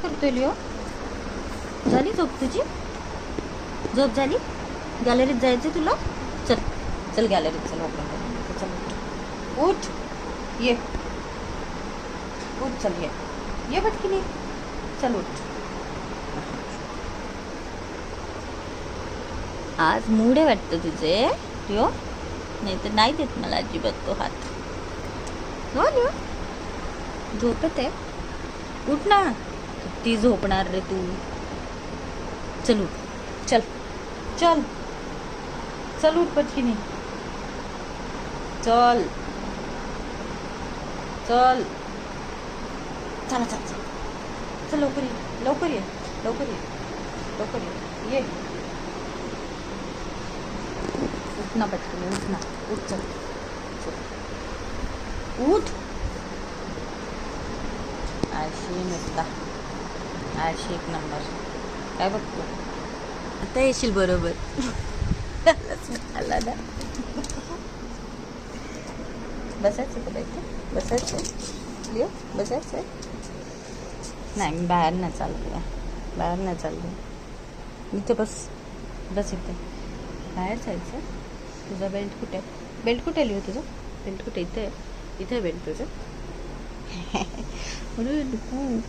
करतोय लिओ? झाली झोप तुझी? झोप झाली? गॅलरीत जायचं तुला? चल चल गॅलरीत चल, ओपन करून चल. उठ ये, उठ चल ये पटकीने चल उठ. आज मूड आहे वाटतं तुझे लिओ, नाही तर नाही देत मला अजिबात तो हात. हो लिओ, झोपत आहे. उठ ना, ती झोपणार रे तू. चल उठ, चल चल चल उठ पटकीने, चल चल चला चल चल चल, लवकर ये लवकर ये लवकर ये लवकर ये. उठ ना पटकीने, उठ ना, उठ चल उठ. आळशी नुसता, आळशी एक नंबर. काय बघतो आता, येशील बरोबर. आला ना. बसायचं तुला इथे, बसायचं लिओ, बसायचं. नाही मी बाहेर नाही चालते, बाहेर नाही चालते. इथे बस, बस इथे. बाहेर जायचं. तुझा बेल्ट कुठे आहे? बेल्ट कुठे लिहो तुझं? बेल्ट कुठे? इथे इथे बेल्ट तुझं. म्हणून